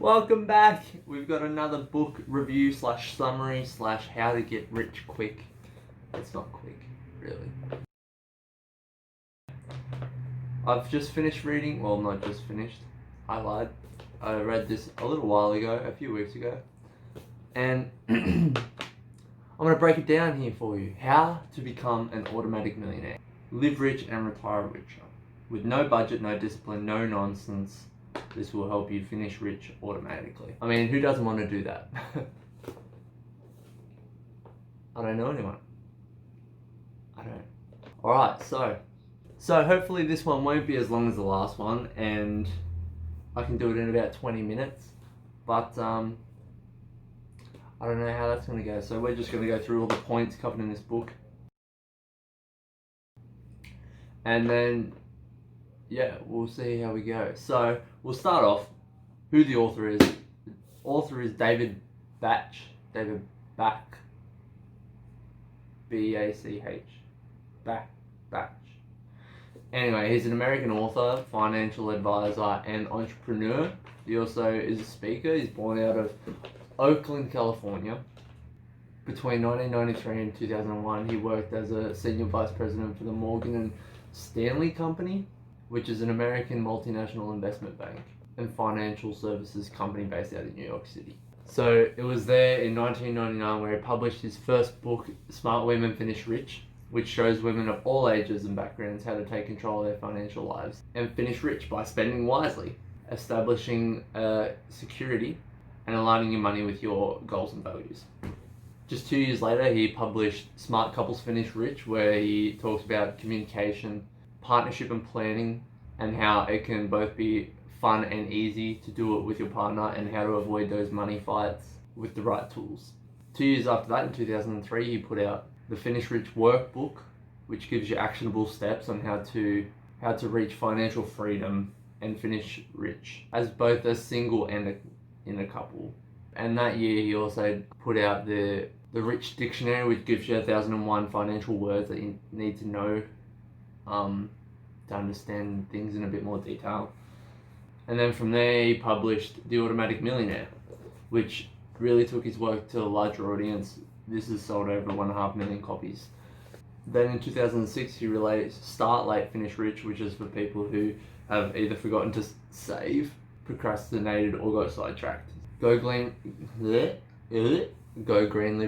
Welcome back. We've got another book review slash summary slash how to get rich quick. It's not quick, really. I've just finished reading, well, not just finished, I lied. I read this a little while ago, a few weeks ago. And I'm going to break it down here for you. How to become an automatic millionaire. Live rich and retire richer. With no budget, no discipline, no nonsense. This will help you finish rich automatically. I mean, who doesn't want to do that? I don't know anyone. I don't. Alright, so hopefully this one won't be as long as the last one, and I can do it in about 20 minutes. But I don't know how that's going to go. So we're just going to go through all the points covered in this book. And then, yeah, we'll see how we go. So we'll start off who the author is. The author is David BACH. David BACH. B-A-C-H. BACH. Anyway, he's an American author, financial advisor, and entrepreneur. He also is a speaker. He's born out of Oakland, California. Between 1993 and 2001, he worked as a senior vice president for the Morgan and Stanley Company, which is an American multinational investment bank and financial services company based out of New York City. So it was there in 1999 where he published his first book, Smart Women Finish Rich, which shows women of all ages and backgrounds how to take control of their financial lives and finish rich by spending wisely, establishing security, and aligning your money with your goals and values. Just 2 years later, he published Smart Couples Finish Rich, where he talks about communication, partnership and planning, and how it can both be fun and easy to do it with your partner, and how to avoid those money fights with the right tools. 2 years after that, in 2003, he put out the Finish Rich Workbook, which gives you actionable steps on how to reach financial freedom and finish rich as both a single and in a couple. And that year, he also put out the Rich Dictionary, which gives you 1,001 financial words that you need to know to understand things in a bit more detail. And then from there, he published The Automatic Millionaire, which really took his work to a larger audience. This has sold over 1.5 million copies. Then in 2006, he released Start Late, Finish Rich, which is for people who have either forgotten to save, procrastinated, or got sidetracked. Go Green, Live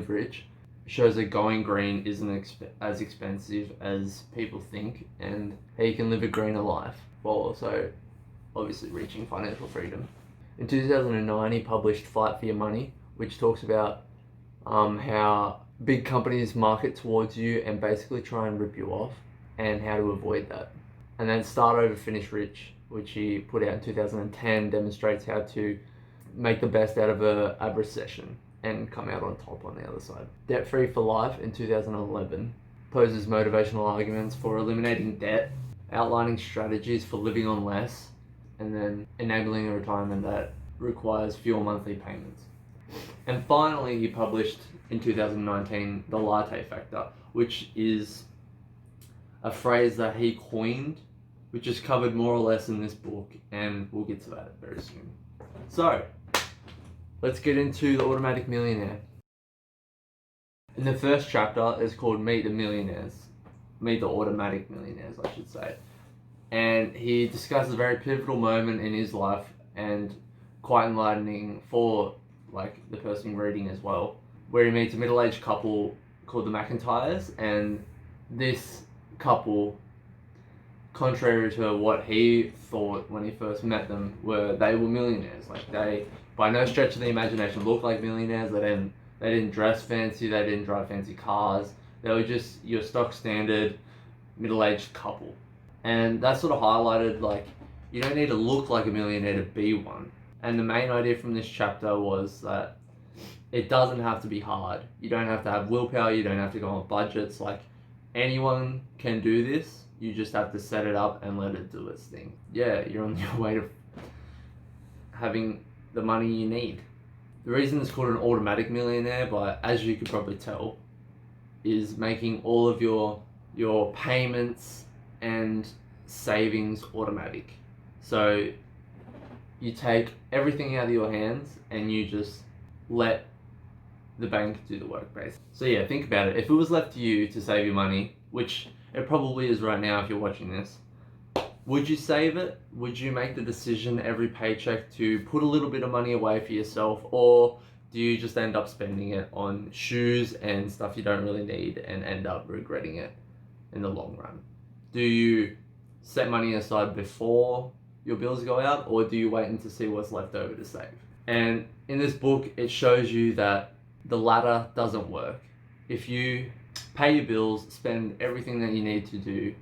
Rich shows that going green isn't as expensive as people think, and how you can live a greener life while also obviously reaching financial freedom. In 2009, he published Fight for Your Money, which talks about how big companies market towards you and basically try and rip you off, and how to avoid that. And then Start Over, Finish Rich, which he put out in 2010, demonstrates how to make the best out of a recession and come out on top on the other side. Debt Free for Life in 2011 poses motivational arguments for eliminating debt, outlining strategies for living on less, and then enabling a retirement that requires fewer monthly payments. And finally, he published in 2019 The Latte Factor, which is a phrase that he coined, which is covered more or less in this book, and we'll get to that very soon. So, let's get into The Automatic Millionaire. In the first chapter, it's called Meet the Automatic Millionaires, I should say. And he discusses a very pivotal moment in his life, and quite enlightening for the person reading as well, where he meets a middle-aged couple called the McIntyres, and this couple, contrary to what he thought when he first met them, they were millionaires. They, by no stretch of the imagination, looked like millionaires. They didn't dress fancy, they didn't drive fancy cars. They were just your stock standard middle-aged couple. And that sort of highlighted, you don't need to look like a millionaire to be one. And the main idea from this chapter was that it doesn't have to be hard. You don't have to have willpower, you don't have to go on budgets. Anyone can do this. You just have to set it up and let it do its thing. Yeah, you're on your way to having the money you need. The reason it's called an automatic millionaire, as you could probably tell, is making all of your payments and savings automatic. So you take everything out of your hands and you just let the bank do the work, basically. So yeah, think about it. If it was left to you to save your money, which it probably is right now if you're watching this, would you save it? Would you make the decision every paycheck to put a little bit of money away for yourself, or do you just end up spending it on shoes and stuff you don't really need and end up regretting it in the long run? Do you set money aside before your bills go out, or do you wait until see what's left over to save? And in this book, it shows you that the latter doesn't work. If you pay your bills, spend everything that you need to do,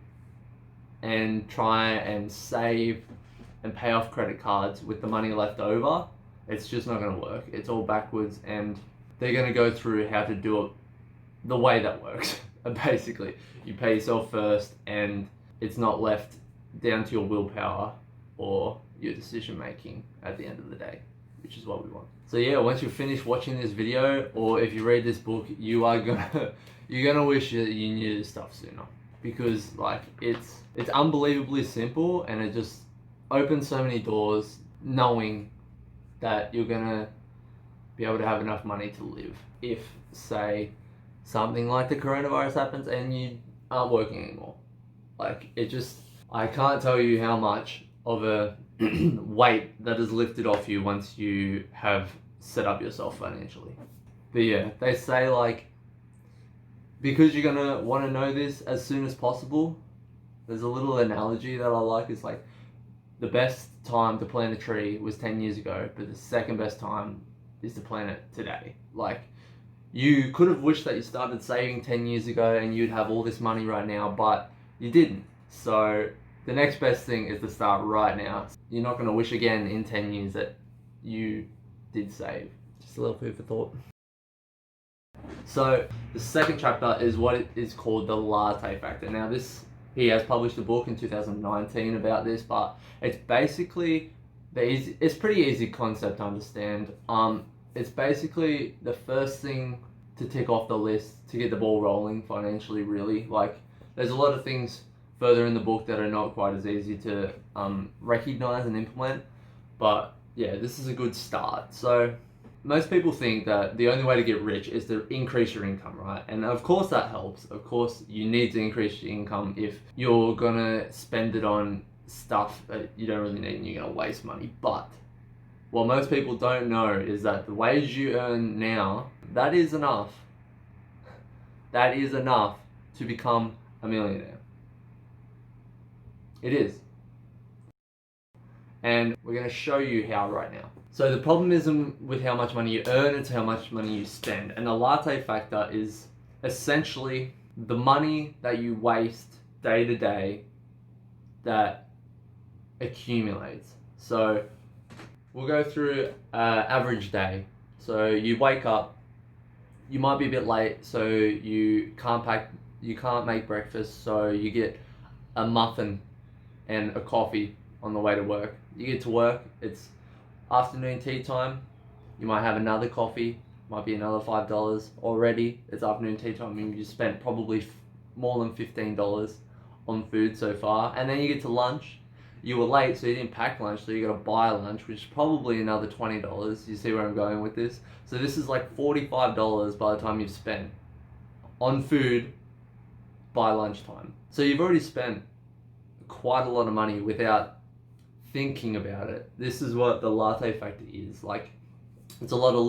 and try and save and pay off credit cards with the money left over, it's just not going to work. It's all backwards, and they're going to go through how to do it the way that works. Basically, you pay yourself first, and it's not left down to your willpower or your decision making at the end of the day, which is what we want. So yeah, once you finish watching this video, or if you read this book, you're gonna wish that you knew this stuff sooner, because like it's unbelievably simple, and it just opens so many doors, knowing that you're gonna be able to have enough money to live if, say, something like the coronavirus happens and you aren't working anymore. Like, I can't tell you how much of a weight that is lifted off you once you have set up yourself financially. But yeah, they say, like, because you're gonna want to know this as soon as possible, there's a little analogy that I like. It's like, the best time to plant a tree was 10 years ago, but the second best time is to plant it today. Like, you could have wished that you started saving 10 years ago and you'd have all this money right now, but you didn't. So the next best thing is to start right now. You're not going to wish again in 10 years that you did save. Just a little food for thought. So the second chapter is what it is called the Latte factor. Now he has published a book in 2019 about this, but it's basically it's pretty easy concept to understand. It's basically the first thing to tick off the list to get the ball rolling financially, really. Like, there's a lot of things further in the book that are not quite as easy to recognize and implement, but yeah, this is a good start. So most people think that the only way to get rich is to increase your income, right? And of course that helps. Of course you need to increase your income if you're gonna spend it on stuff that you don't really need and you're gonna waste money. But what most people don't know is that the wage you earn now, that is enough. That is enough to become a millionaire. It is. And we're going to show you how right now. So the problem isn't with how much money you earn, it's how much money you spend. And the latte factor is essentially the money that you waste day to day that accumulates. So we'll go through average day. So you wake up, you might be a bit late, so you can't make breakfast, so you get a muffin and a coffee on the way to work. You get to work, it's afternoon tea time, you might have another coffee, might be another $5 already. It's afternoon tea time and you spent probably more than $15 on food so far. And then you get to lunch, you were late, so you didn't pack lunch, so you gotta buy lunch, which is probably another $20. You see where I'm going with this? So this is like $45 by the time you've spent on food by lunchtime. So you've already spent quite a lot of money without thinking about it. This is what the latte factor is. Like, it's a lot of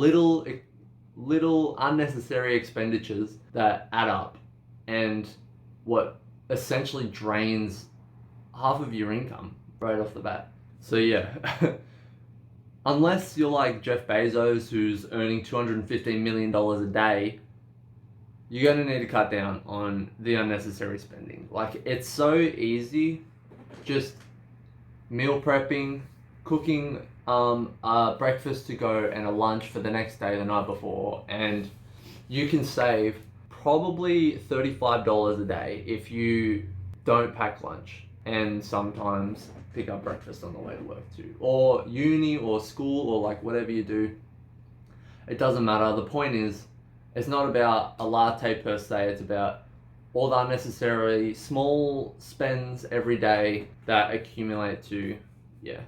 little unnecessary expenditures that add up, and what essentially drains half of your income right off the bat. So yeah, unless you're like Jeff Bezos, who's earning $215 million a day, you're gonna need to cut down on the unnecessary spending. Like, it's so easy, just meal prepping, cooking a breakfast to go and a lunch for the next day, the night before, and you can save probably $35 a day if you don't pack lunch and sometimes pick up breakfast on the way to work too, or uni or school, or like whatever you do. It doesn't matter. The point is, it's not about a latte per se, it's about all the unnecessary small spends every day that accumulate to, yeah,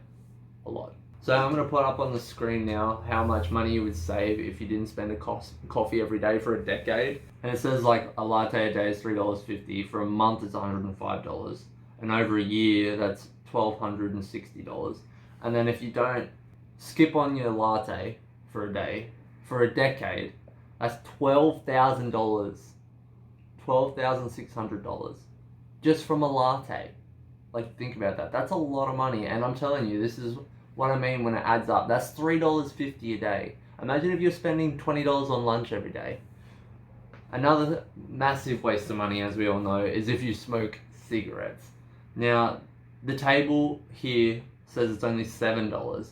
a lot. So I'm going to put up on the screen now how much money you would save if you didn't spend a coffee every day for a decade. And it says like a latte a day is $3.50. For a month it's $105. And over a year that's $1,260. And then if you don't skip on your latte for a day, for a decade, that's $12,000. $12,600. Just from a latte. Like, think about that. That's a lot of money. And I'm telling you, this is what I mean when it adds up. That's $3.50 a day. Imagine if you're spending $20 on lunch every day. Another massive waste of money, as we all know, is if you smoke cigarettes. Now, the table here says it's only $7,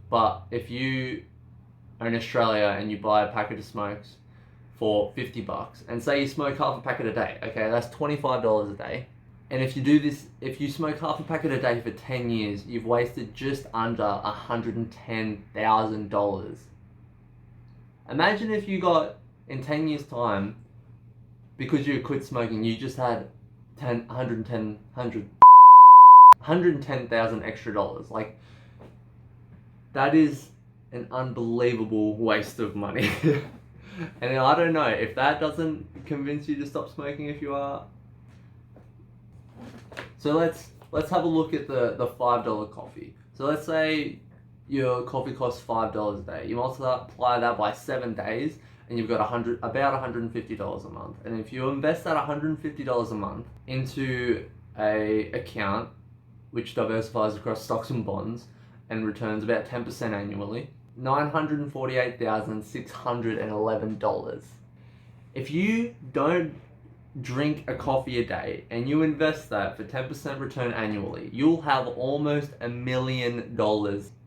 but if you are in Australia and you buy a packet of smokes for $50, and say you smoke half a packet a day, okay, that's $25 a day. And if you do this, if you smoke half a packet a day for 10 years, you've wasted just under $110,000. Imagine if you got, in 10 years' time, because you quit smoking, you just had $110,000 extra dollars. Like, that is an unbelievable waste of money. And I don't know, if that doesn't convince you to stop smoking if you are. So let's have a look at the $5 coffee. So let's say your coffee costs $5 a day. You multiply that by 7 days, and you've got about $150 a month. And if you invest that $150 a month into a account which diversifies across stocks and bonds and returns about 10% annually, $948,611. If you don't drink a coffee a day and you invest that for 10% return annually, you'll have almost $1 million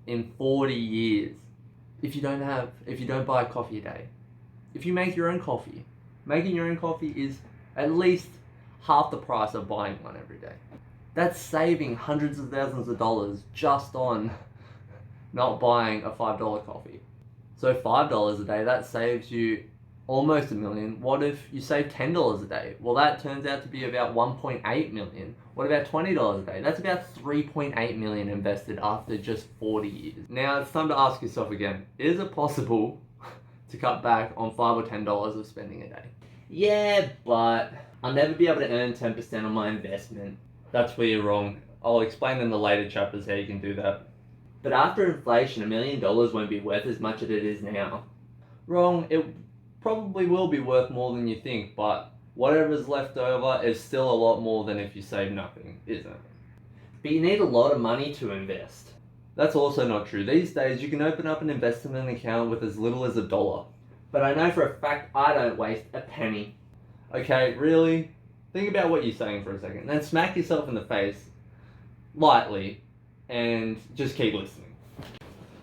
in 40 years. If you don't buy a coffee a day. If you make your own coffee, making your own coffee is at least half the price of buying one every day. That's saving hundreds of thousands of dollars just on not buying a $5 coffee. So $5 a day, that saves you almost $1 million. What if you save $10 a day? Well, that turns out to be about $1.8 million. What about $20 a day? That's about $3.8 million invested after just 40 years. Now it's time to ask yourself again, is it possible to cut back on $5 or $10 of spending a day? Yeah, but I'll never be able to earn 10% on my investment. That's where you're wrong. I'll explain in the later chapters how you can do that. But after inflation, $1 million won't be worth as much as it is now. Wrong, it probably will be worth more than you think, but whatever's left over is still a lot more than if you save nothing, isn't it? But you need a lot of money to invest. That's also not true. These days, you can open up an investment account with as little as $1. But I know for a fact I don't waste a penny. Okay, really? Think about what you're saying for a second, then smack yourself in the face, lightly, and just keep listening.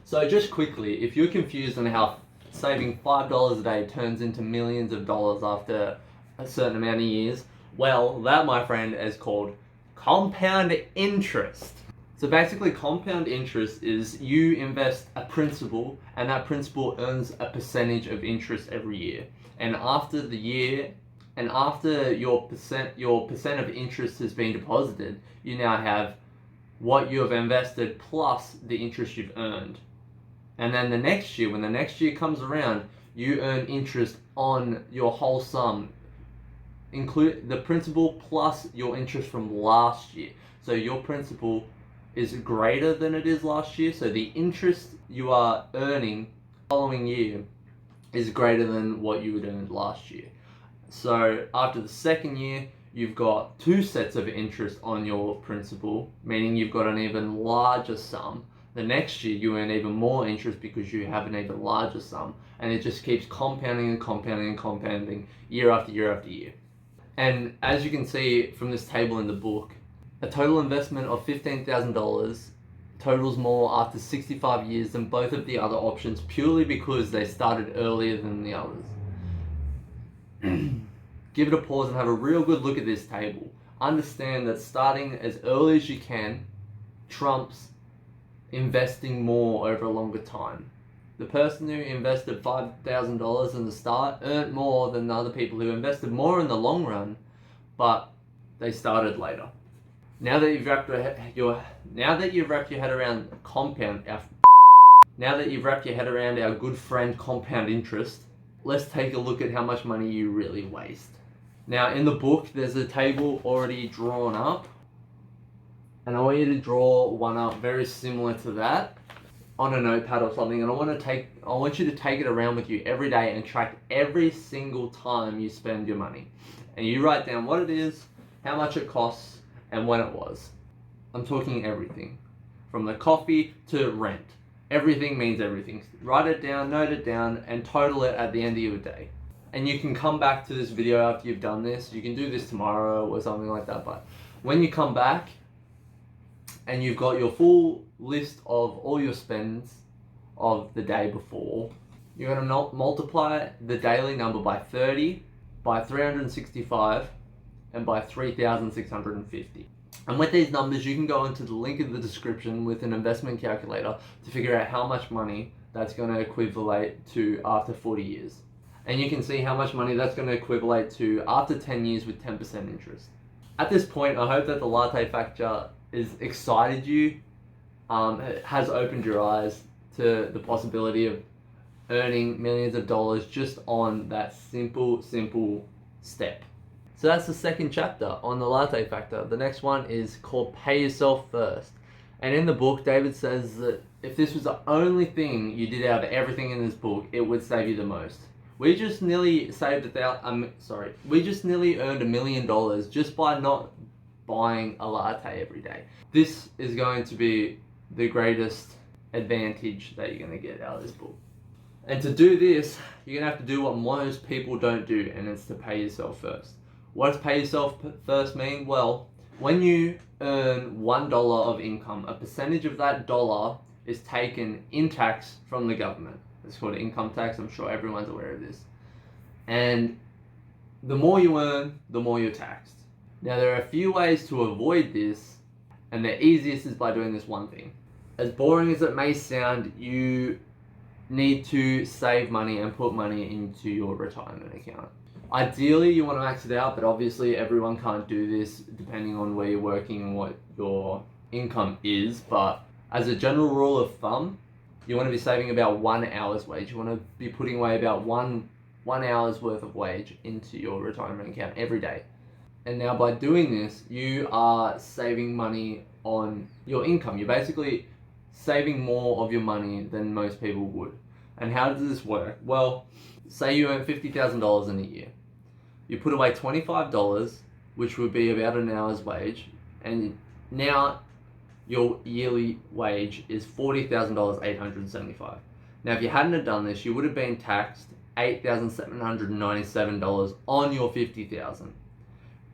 So just quickly, if you're confused on how saving $5 a day turns into millions of dollars after a certain amount of years, well, that, my friend, is called compound interest. So basically, compound interest is you invest a principal, and that principal earns a percentage of interest every year. And after the year, and after your percent of interest has been deposited, you now have what you have invested plus the interest you've earned. And then the next year, when the next year comes around, you earn interest on your whole sum, include the principal plus your interest from last year. So your principal is greater than it is last year, so the interest you are earning following year is greater than what you had earned last year. So after the second year, you've got 2 sets of interest on your principal, meaning you've got an even larger sum. The next year, you earn even more interest because you have an even larger sum, and it just keeps compounding and compounding and compounding year after year after year. And as you can see from this table in the book, a total investment of $15,000 totals more after 65 years than both of the other options, purely because they started earlier than the others. Give it a pause and have a real good look at this table. Understand that starting as early as you can trumps investing more over a longer time. The person who invested $5,000 in the start earned more than the other people who invested more in the long run, but they started later. Now that you've wrapped your head around compound, Now that you've wrapped your head around our good friend compound interest, let's take a look at how much money you really waste. Now in the book, there's a table already drawn up, and I want you to draw one up very similar to that on a notepad or something, and I want you to take it around with you every day and track every single time you spend your money. And you write down what it is, how much it costs, and when it was. I'm talking everything. From the coffee to rent. Everything means everything. Write it down, note it down, and total it at the end of your day. And you can come back to this video after you've done this. You can do this tomorrow or something like that, but when you come back and you've got your full list of all your spends of the day before, you're going to multiply the daily number by 30, by 365, and by 3,650. And with these numbers, you can go into the link in the description with an investment calculator to figure out how much money that's going to equivalent to after 40 years. And you can see how much money that's going to equivalent to after 10 years with 10% interest. At this point, I hope that the Latte factor has excited you, has opened your eyes to the possibility of earning millions of dollars just on that simple step. So that's the second chapter on the Latte factor. The next one is called Pay Yourself First. And in the book, David says that if this was the only thing you did out of everything in this book, it would save you the most. We just nearly earned $1 million just by not buying a latte every day. This is going to be the greatest advantage that you're going to get out of this book. And to do this, you're going to have to do what most people don't do, and it's to pay yourself first. What does pay yourself first mean? Well, when you earn $1 of income, a percentage of that dollar is taken in tax from the government. It's called income tax. I'm sure everyone's aware of this. And the more you earn, the more you're taxed. Now, there are a few ways to avoid this, and the easiest is by doing this one thing. As boring as it may sound, you need to save money and put money into your retirement account. Ideally, you want to max it out, but obviously everyone can't do this depending on where you're working and what your income is. But as a general rule of thumb, you want to be saving about 1 hour's wage. You want to be putting away about one hour's worth of wage into your retirement account every day. And now by doing this, you are saving money on your income. You're basically saving more of your money than most people would. And how does this work? Well, say you earn $50,000 in a year. You put away $25, which would be about an hour's wage, and now your yearly wage is $40,875. Now, if you hadn't have done this, you would have been taxed $8,797 on your $50,000.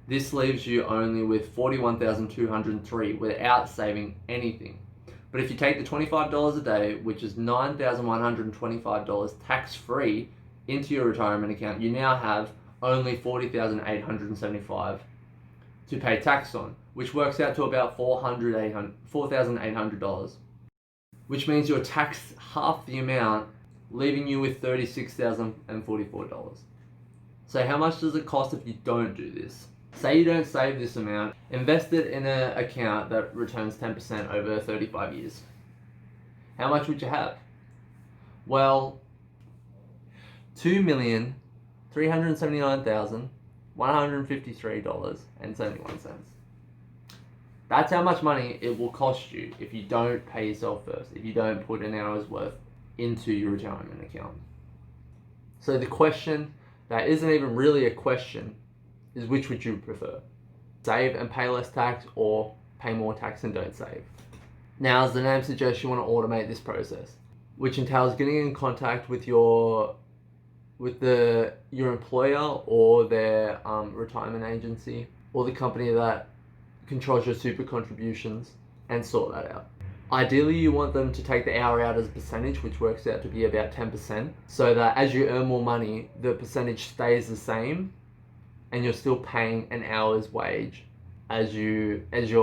This leaves you only with $41,203 without saving anything. But if you take the $25 a day, which is $9,125 tax-free, into your retirement account, you now have only $40,875 to pay tax on, which works out to about $4,800, which means you're taxed half the amount, leaving you with $36,044. So how much does it cost if you don't do this? Say you don't save this amount, invest it in an account that returns 10% over 35 years. How much would you have? Well, $2,379,153.71. That's how much money it will cost you if you don't pay yourself first, if you don't put an hour's worth into your retirement account. So the question that isn't even really a question is, which would you prefer? Save and pay less tax, or pay more tax and don't save? Now, as the name suggests, you want to automate this process, which entails getting in contact with your employer or their retirement agency or the company that controls your super contributions and sort that out. Ideally, you want them to take the hour out as a percentage, which works out to be about 10%, so that as you earn more money, the percentage stays the same and you're still paying an hour's wage as your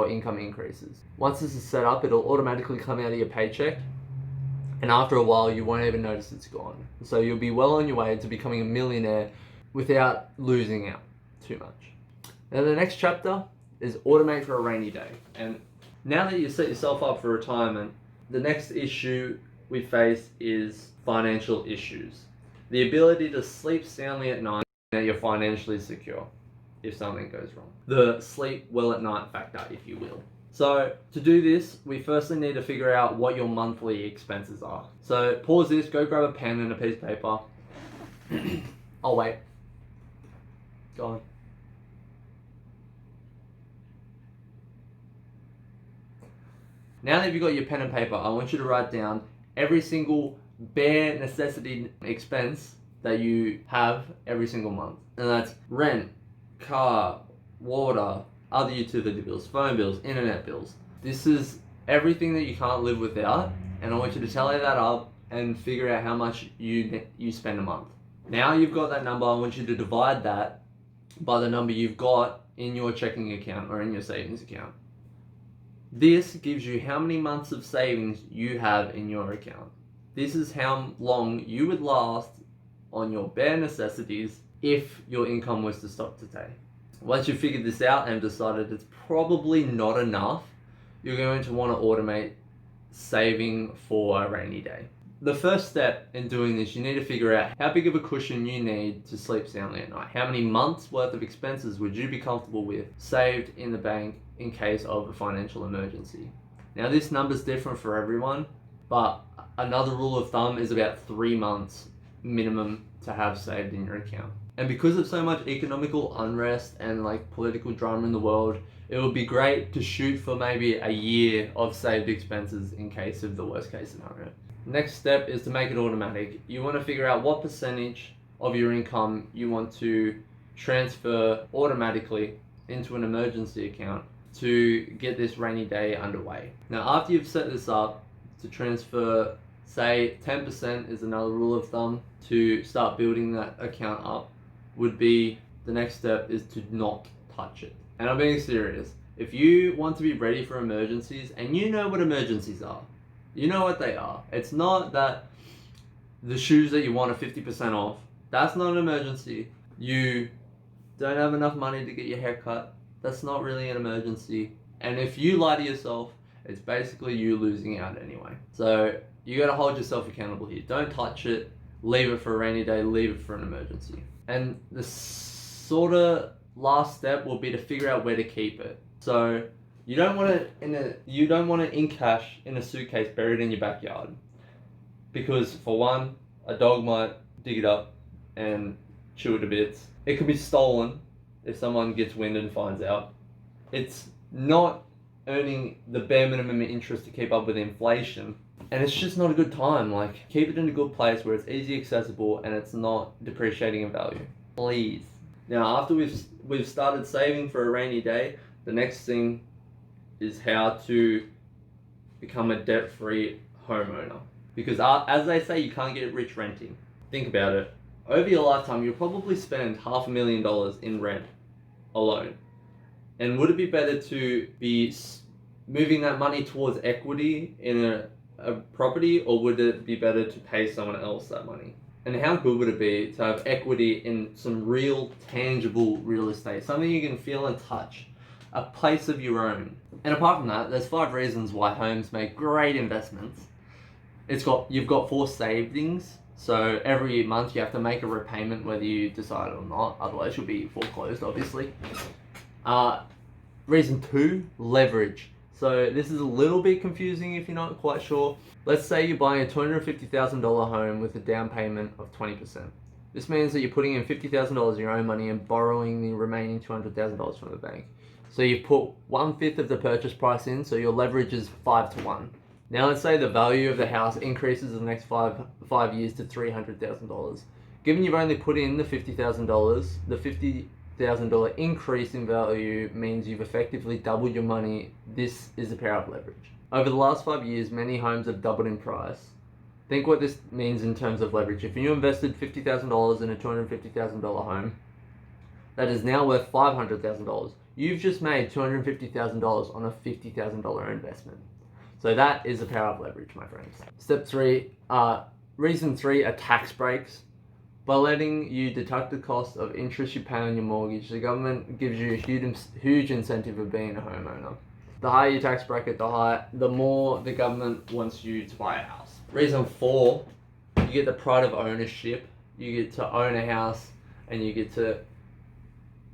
income increases. Once this is set up, it'll automatically come out of your paycheck, and after a while you won't even notice it's gone. So you'll be well on your way to becoming a millionaire without losing out too much. Now the next chapter is automate for a rainy day. And now that you set yourself up for retirement, the next issue we face is financial issues. The ability to sleep soundly at night, that you're financially secure if something goes wrong. The sleep well at night factor, if you will. So to do this, we firstly need to figure out what your monthly expenses are. So pause this, go grab a pen and a piece of paper. I'll wait. Go on. Now that you've got your pen and paper, I want you to write down every single bare necessity expense that you have every single month. And that's rent, car, water, other utility bills, phone bills, internet bills. This is everything that you can't live without, and I want you to tally that up and figure out how much you spend a month. Now you've got that number, I want you to divide that by the number you've got in your checking account or in your savings account. This gives you how many months of savings you have in your account. This is how long you would last on your bare necessities if your income was to stop today. Once you've figured this out and decided it's probably not enough, you're going to want to automate saving for a rainy day. The first step in doing this, you need to figure out how big of a cushion you need to sleep soundly at night. How many months worth of expenses would you be comfortable with saved in the bank in case of a financial emergency? Now this number's different for everyone, but another rule of thumb is about 3 months minimum to have saved in your account. And because of so much economical unrest and like political drama in the world, it would be great to shoot for maybe a year of saved expenses in case of the worst case scenario. Next step is to make it automatic. You want to figure out what percentage of your income you want to transfer automatically into an emergency account to get this rainy day underway. Now after you've set this up to transfer, say 10% is another rule of thumb to start building that account up, would be the next step is to not touch it. And I'm being serious. If you want to be ready for emergencies, and you know what emergencies are, you know what they are. It's not that the shoes that you want are 50% off. That's not an emergency. You don't have enough money to get your hair cut. That's not really an emergency. And if you lie to yourself, it's basically you losing out anyway. So you gotta hold yourself accountable here. Don't touch it. Leave it for a rainy day. Leave it for an emergency. And the sort of last step will be to figure out where to keep it. So you don't want it in cash in a suitcase buried in your backyard, because for one, a dog might dig it up and chew it to bits. It could be stolen if someone gets wind and finds out. It's not earning the bare minimum interest to keep up with inflation, and it's just not a good time. Like, keep it in a good place where it's easy accessible and it's not depreciating in value, please. Now after we've started saving for a rainy day, the next thing is how to become a debt-free homeowner. Because as they say, you can't get rich renting. Think about it. Over your lifetime, you'll probably spend $500,000 in rent alone. And would it be better to be moving that money towards equity in a property, or would it be better to pay someone else that money? And how good would it be to have equity in some real, tangible real estate, something you can feel and touch, a place of your own? And apart from that, there's 5 reasons why homes make great investments. You've got forced savings, so every month you have to make a repayment whether you decide or not, otherwise you'll be foreclosed, obviously. Reason 2, leverage. So this is a little bit confusing if you're not quite sure. Let's say you're buying a $250,000 home with a down payment of 20%. This means that you're putting in $50,000 of your own money and borrowing the remaining $200,000 from the bank. So you've put 1/5 of the purchase price in, so your leverage is 5-to-1. Now let's say the value of the house increases in the next five years to $300,000. Given you've only put in the $50,000, the $50,000 increase in value means you've effectively doubled your money. This is the power of leverage. Over the last 5 years, many homes have doubled in price. Think what this means in terms of leverage. If you invested $50,000 in a $250,000 home, that is now worth $500,000. You've just made $250,000 on a $50,000 investment. So that is the power of leverage, my friends. Step 3, reason 3 are tax breaks. By letting you deduct the cost of interest you pay on your mortgage, the government gives you a huge incentive of being a homeowner. The higher your tax bracket, the more the government wants you to buy a house. Reason 4, you get the pride of ownership. You get to own a house and you get to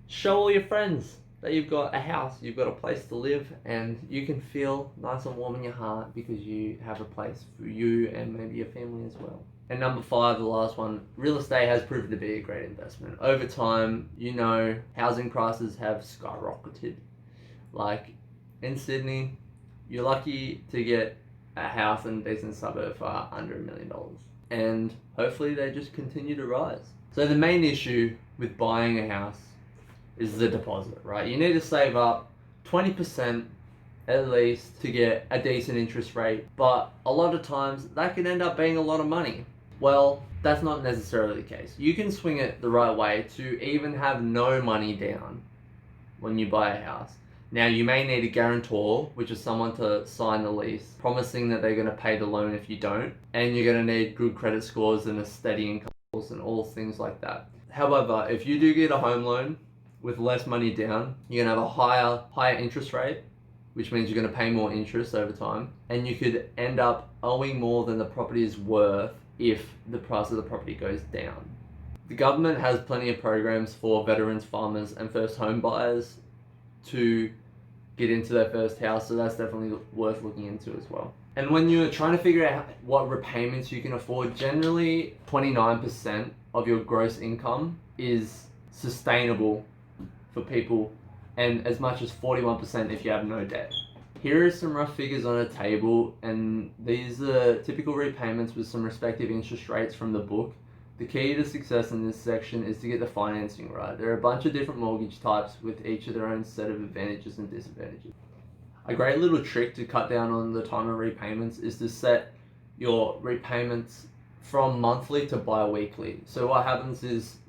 show all your friends that you've got a house, you've got a place to live, and you can feel nice and warm in your heart because you have a place for you and maybe your family as well. And number 5, the last one, real estate has proven to be a great investment. Over time, housing prices have skyrocketed. Like in Sydney, you're lucky to get a house in a decent suburb for under $1 million. And hopefully they just continue to rise. So the main issue with buying a house is the deposit, right? You need to save up 20% at least to get a decent interest rate, but a lot of times that can end up being a lot of money. Well, that's not necessarily the case. You can swing it the right way to even have no money down when you buy a house. Now, you may need a guarantor, which is someone to sign the lease, promising that they're going to pay the loan if you don't, and you're going to need good credit scores and a steady income and all things like that. However, if you do get a home loan with less money down, you're going to have a higher interest rate, which means you're going to pay more interest over time, and you could end up owing more than the property is worth if the price of the property goes down. The government has plenty of programs for veterans, farmers, and first home buyers to get into their first house, so that's definitely worth looking into as well. And when you're trying to figure out what repayments you can afford, generally 29% of your gross income is sustainable for people, and as much as 41% if you have no debt. Here are some rough figures on a table, and these are typical repayments with some respective interest rates from the book. The key to success in this section is to get the financing right. There are a bunch of different mortgage types with each of their own set of advantages and disadvantages. A great little trick to cut down on the time of repayments is to set your repayments from monthly to bi-weekly. So what happens is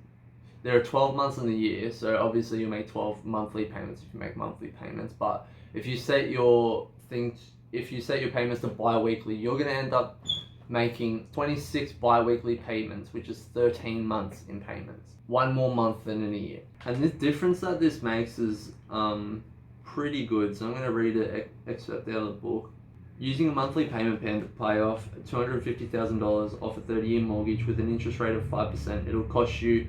there are 12 months in the year, so obviously you make 12 monthly payments if you make monthly payments, but if you set your payments to bi-weekly, you're going to end up making 26 bi-weekly payments, which is 13 months in payments. One more month than in a year. And the difference that this makes is pretty good. So I'm going to read an excerpt out of the book. Using a monthly payment plan to pay off $250,000 off a 30-year mortgage with an interest rate of 5%, it'll cost you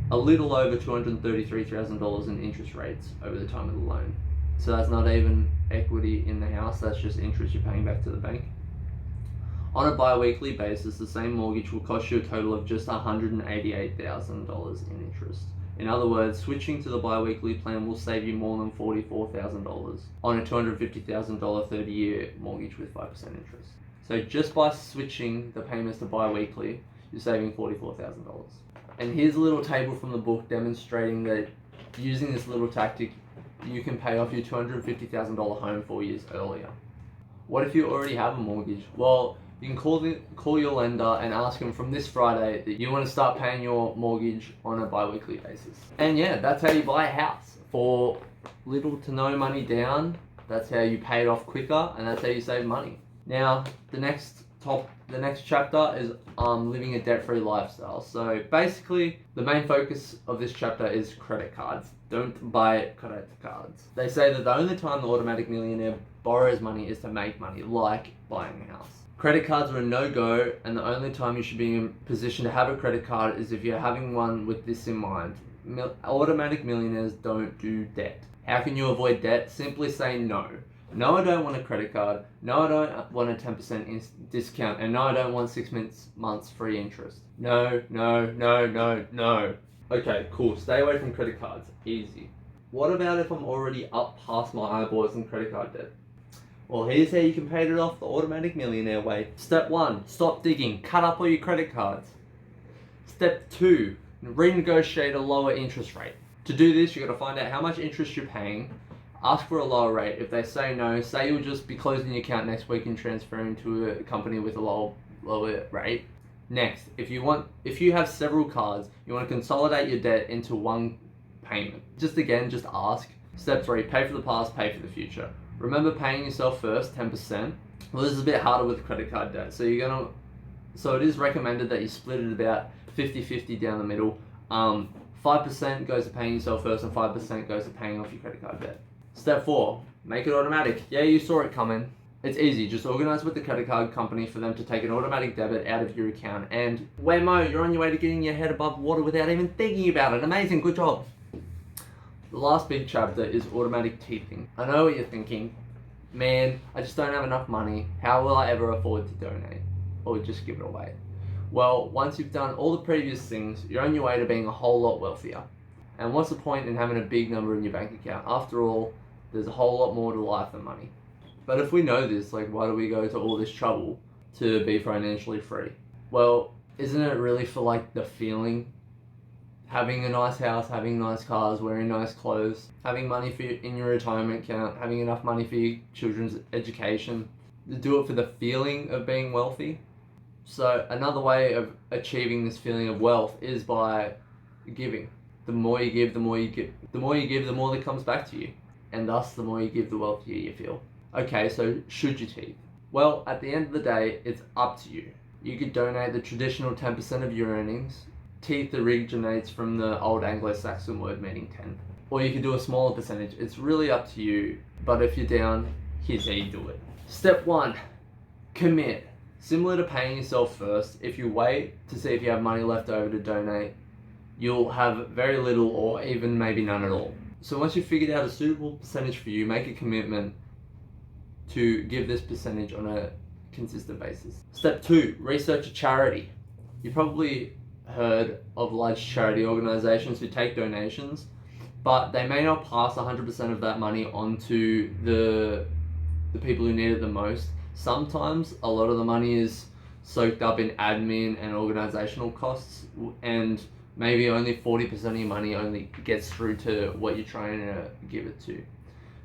a little over $233,000 in interest rates over the time of the loan. So that's not even equity in the house, that's just interest you're paying back to the bank. On a bi-weekly basis, the same mortgage will cost you a total of just $188,000 in interest. In other words, switching to the bi-weekly plan will save you more than $44,000 on a $250,000 30-year mortgage with 5% interest. So just by switching the payments to bi-weekly, you're saving $44,000. And here's a little table from the book demonstrating that using this little tactic, you can pay off your $250,000 home 4 years earlier. What if you already have a mortgage? Well, you can call your lender and ask them from this Friday that you want to start paying your mortgage on a bi-weekly basis. And yeah, that's how you buy a house. For little to no money down, that's how you pay it off quicker, and that's how you save money. Now, the next chapter is living a debt-free lifestyle. So basically, the main focus of this chapter is credit cards. Don't buy credit cards. They say that the only time the automatic millionaire borrows money is to make money, like buying a house. Credit cards are a no-go, and the only time you should be in position to have a credit card is if you're having one with this in mind. Automatic millionaires don't do debt. How can you avoid debt? Simply say no. No, I don't want a credit card. No, I don't want a 10% discount. And no, I don't want 6 months free interest. No, no, no, no, no. Okay, cool. Stay away from credit cards. Easy. What about if I'm already up past my eyeballs in credit card debt? Well, here's how you can pay it off the automatic millionaire way. Step 1, stop digging. Cut up all your credit cards. Step 2, renegotiate a lower interest rate. To do this, you've got to find out how much interest you're paying. Ask for a lower rate. If they say no, say you'll just be closing your account next week and transferring to a company with a lower rate. Next, if you have several cards, you want to consolidate your debt into one payment. Just ask. Step 3, pay for the past, pay for the future. Remember paying yourself first, 10%. Well, this is a bit harder with credit card debt. So it is recommended that you split it about 50-50 down the middle. 5% goes to paying yourself first and 5% goes to paying off your credit card debt. Step 4, make it automatic. Yeah, you saw it coming. It's easy, just organise with the credit card company for them to take an automatic debit out of your account, and whammo, you're on your way to getting your head above water without even thinking about it. Amazing, good job. The last big chapter is automatic teething. I know what you're thinking. Man, I just don't have enough money. How will I ever afford to donate? Or just give it away? Well, once you've done all the previous things, you're on your way to being a whole lot wealthier. And what's the point in having a big number in your bank account? After all, there's a whole lot more to life than money. But if we know this, like, why do we go to all this trouble to be financially free? Well, isn't it really for, like, the feeling? Having a nice house, having nice cars, wearing nice clothes, having money for in your retirement account, having enough money for your children's education. To do it for the feeling of being wealthy. So another way of achieving this feeling of wealth is by giving. The more you give, the more you give. The more you give, the more that comes back to you. And thus, the more you give, the wealthier you feel. Okay, so should you teeth? Well, at the end of the day, it's up to you. You could donate the traditional 10% of your earnings. Teeth originates from the old Anglo-Saxon word meaning 10. Or you could do a smaller percentage. It's really up to you. But if you're down, here's how you do it. Step 1, commit. Similar to paying yourself first, if you wait to see if you have money left over to donate, you'll have very little or even maybe none at all. So once you've figured out a suitable percentage for you, make a commitment to give this percentage on a consistent basis. Step 2, research a charity. You probably heard of large charity organizations who take donations, but they may not pass 100% of that money on to the people who need it the most. Sometimes a lot of the money is soaked up in admin and organizational costs, and maybe only 40% of your money only gets through to what you're trying to give it to.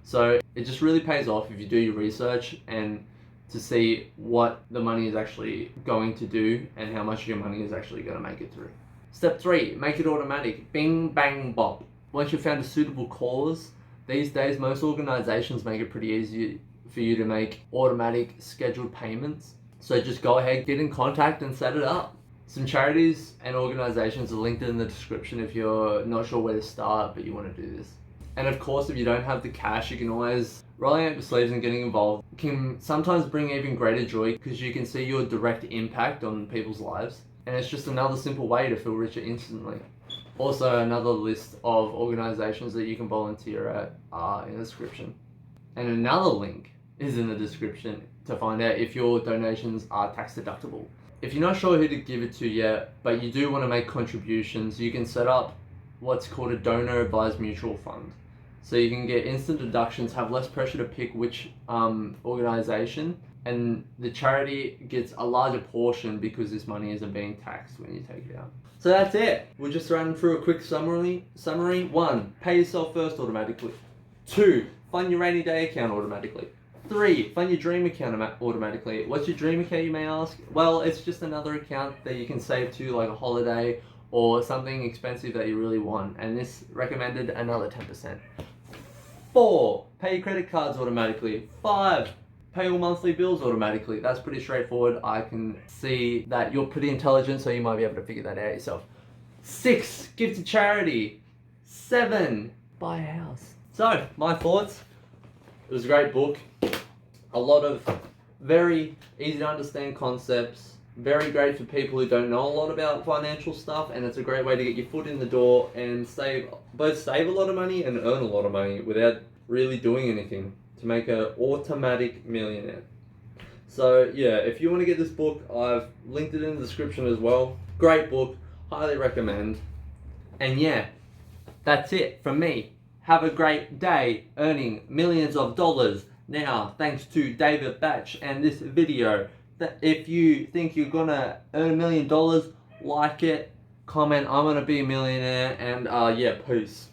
So it just really pays off if you do your research and to see what the money is actually going to do and how much of your money is actually going to make it through. Step 3, make it automatic. Bing, bang, bop. Once you've found a suitable cause, these days most organizations make it pretty easy for you to make automatic scheduled payments. So just go ahead, get in contact and set it up. Some charities and organizations are linked in the description if you're not sure where to start but you want to do this. And of course, if you don't have the cash, you can always rolling up your sleeves and getting involved can sometimes bring even greater joy because you can see your direct impact on people's lives. And it's just another simple way to feel richer instantly. Also, another list of organizations that you can volunteer at are in the description. And another link is in the description to find out if your donations are tax deductible. If you're not sure who to give it to yet, but you do want to make contributions, you can set up what's called a donor advised mutual fund. So you can get instant deductions, have less pressure to pick which organization, and the charity gets a larger portion because this money isn't being taxed when you take it out. So that's it. We'll just run through a quick summary. 1, pay yourself first automatically. 2, fund your rainy day account automatically. 3, fund your dream account automatically. What's your dream account, you may ask? Well, it's just another account that you can save to, like a holiday or something expensive that you really want. And this recommended another 10%. 4, pay your credit cards automatically. 5, pay all monthly bills automatically. That's pretty straightforward. I can see that you're pretty intelligent, so you might be able to figure that out yourself. 6, give to charity. 7, buy a house. So, my thoughts. It was a great book. A lot of very easy to understand concepts. Very great for people who don't know a lot about financial stuff, and it's a great way to get your foot in the door and both save a lot of money and earn a lot of money without really doing anything to make an automatic millionaire. So yeah, if you want to get this book, I've linked it in the description as well. Great book, highly recommend. And yeah, that's it from me. Have a great day earning millions of dollars. Now, thanks to David BACH and this video. If you think you're gonna earn $1 million, like it, comment, I'm gonna be a millionaire, and yeah, peace.